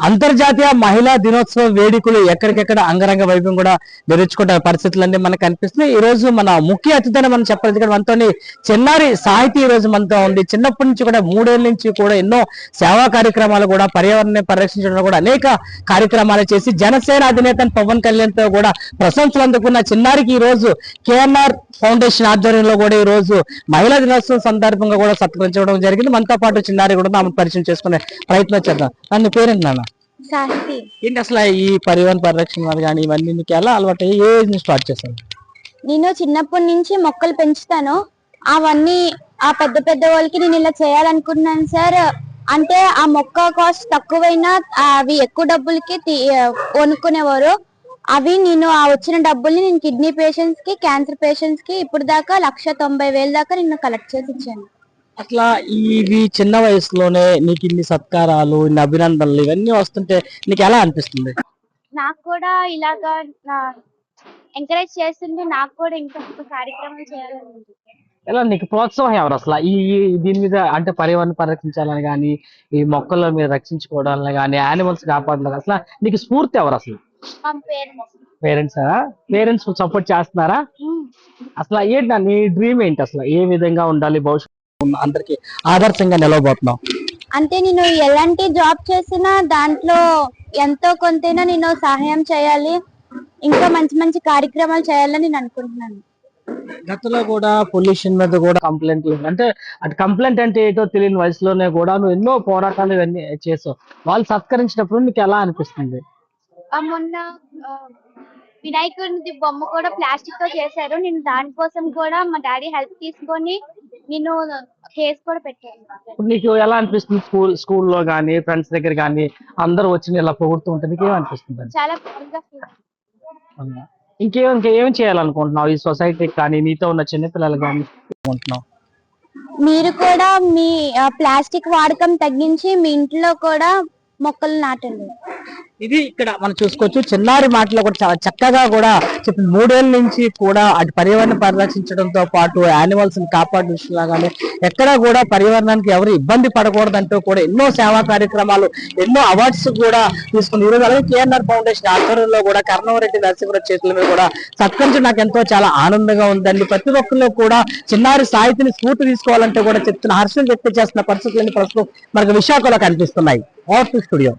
అంతర్జాతీయ మహిళా దినోత్సవ వేడుకలు ఎక్కడికెక్కడ అంగరంగ వైభవం కూడా నిర్వహించుకుంటే పరిస్థితులన్నీ మనకు కనిపిస్తున్నాయి. ఈ రోజు మన ముఖ్య అతిథిని మనం చెప్పాలి, ఇక్కడ మనతో చిన్నారి సాహితీ ఈ రోజు మనతో ఉంది. చిన్నప్పటి నుంచి కూడా 3 ఏళ్ల నుంచి కూడా ఎన్నో సేవా కార్యక్రమాలు కూడా పర్యావరణాన్ని పరిరక్షించడం కూడా అనేక కార్యక్రమాలు చేసి జనసేన అధినేత పవన్ కళ్యాణ్ తో కూడా ప్రశంసలు అందుకున్న చిన్నారికి ఈ రోజు కేఎన్ఆర్ ఫౌండేషన్ ఆధ్వర్యంలో కూడా ఈ రోజు మహిళా దినోత్సవం సందర్భంగా కూడా సత్కరించడం జరిగింది. మనతో పాటు చిన్నారి కూడా ఆమె పరిచయం చేసుకునే ప్రయత్నం చేద్దాం. నన్ను పేరేంటి నాన్న? ఏంటి అసలు ఈ పర్యావరణ పరిరక్షణ కానీ ఇవన్నీ నీకు ఎలా అలవాటు? ఏ ఏజ్ నుంచి స్టార్ట్ చేశాను? నేను చిన్నప్పటి నుంచి మొక్కలు పెంచుతాను. అవన్నీ ఆ పెద్ద పెద్ద వాళ్ళకి నేను ఇలా చేయాలనుకుంటున్నాను సార్. అంటే ఆ మొక్క కాస్ట్ తక్కువైనా అవి ఎక్కువ డబ్బులకి కొనుక్కునేవారు. అవి నేను ఆ వచ్చిన డబ్బుల్ని నేను కిడ్నీ పేషెంట్స్ కి, క్యాన్సర్ పేషెంట్స్ కి ఇప్పుడు దాకా 1,90,000 దాకా నేను కలెక్ట్ చేసి ఇచ్చాను. అట్లా ఇవి చిన్న వయసులోనే నీకు ఇన్ని సత్కారాలు, ఇన్ని అభినందనలు ఇవన్నీ వస్తుంటే నీకు ఎలా అనిపిస్తుంది? నాకు కూడా ఇలాగా ఎంకరేజ్ చేస్తుంటే నాకు కూడా ఇంకా కార్యక్రమం చేయాలని. ఎలా నీకు ప్రోత్సాహం ఎవరు అసలు దీని మీద? అంటే పర్యావరణం పరిరక్షించాలని కానీ, ఈ మొక్కల మీద రక్షించుకోవడాలని కానీ, యానిమల్స్ కాపాడాలని అసలు నీకు స్ఫూర్తి ఎవరు అసలు? పేరెంట్స్ పేరెంట్స్ సపోర్ట్ చేస్తున్నారా? అసలు ఏంటి నీ డ్రీమ్ ఏంటి? అసలు ఏ విధంగా ఉండాలి భవిష్యత్తు అందరికి ఆదర్శంగా నిలవబోతున్నావు? అంటే నేను ఎలాంటి జాబ్ చేసినా దాంట్లో ఎంతో కొంతైనా నేను సహాయం చేయాలి, ఇంకా మంచి మంచి కార్యక్రమాలు చేయాలని నేను అనుకుంటున్నాను. గతంలో కూడా పొల్యూషన్ మీద కూడా కంప్లైంట్లు, అంటే అటు కంప్లైంట్ అంటే ఏటో తెలియని వయసులోనే కూడా నువ్వు ఎన్నో పోరాటాలు ఇవన్నీ చేసావు. వాళ్ళు సత్కరించినప్పుడు నీకు ఎలా అనిపిస్తుంది? మొన్న వినాయకుడి బొమ్మ కూడా ప్లాస్టిక్ తో చేశారు. నేను దానికోసం కూడా మా డాడీ హెల్ప్ తీసుకొని నేను కేసు కూడా పెట్టాను. నీకు ఎలా అనిపిస్తుంది? స్కూల్లో కానీ, ఫ్రెండ్స్ దగ్గర కానీ అందరూ వచ్చి ఇలా పొగుడుతూ ఉంటే నీకు ఏమనిపిస్తుంది? చాలా బాగా ఫీల్. ఇంకేం చేయాలనుకుంటున్నావు ఈ సొసైటీకి కానీ, నీతో ఉన్న చిన్నపిల్లలు కానీ అనుకుంటున్నావు? మీరు కూడా మీ ప్లాస్టిక్ వాడకం తగ్గించి మీ ఇంట్లో కూడా మొక్కలు నాటండి. ఇది ఇక్కడ మనం చూసుకోవచ్చు. చిన్నారి మాటలో కూడా చాలా చక్కగా కూడా చెప్పి 3 ఏళ్ల నుంచి కూడా అటు పర్యావరణం పరిరక్షించడంతో పాటు యానిమల్స్ ని కాపాడులా కానీ ఎక్కడా కూడా పర్యావరణానికి ఎవరు ఇబ్బంది పడకూడదంటూ కూడా ఎన్నో సేవా కార్యక్రమాలు, ఎన్నో అవార్డ్స్ కూడా తీసుకుంది. ఈరోజు అలాగే కేఎన్ఆర్ ఫౌండేషన్ ఆధ్వర్యంలో కూడా కర్ణవరెడ్డి నరసింహరావు చేతుల మీద కూడా సత్కరించడం నాకు ఎంతో చాలా ఆనందంగా ఉందండి. ప్రతి ఒక్కరిలో కూడా చిన్నారి సాహిత్యని స్ఫూర్తి తీసుకోవాలంటే కూడా చెప్తున్న హర్షం వ్యక్తం చేస్తున్న పరిస్థితులన్నీ ప్రస్తుతం మనకు విశాఖలో కనిపిస్తున్నాయి. స్టూడియో.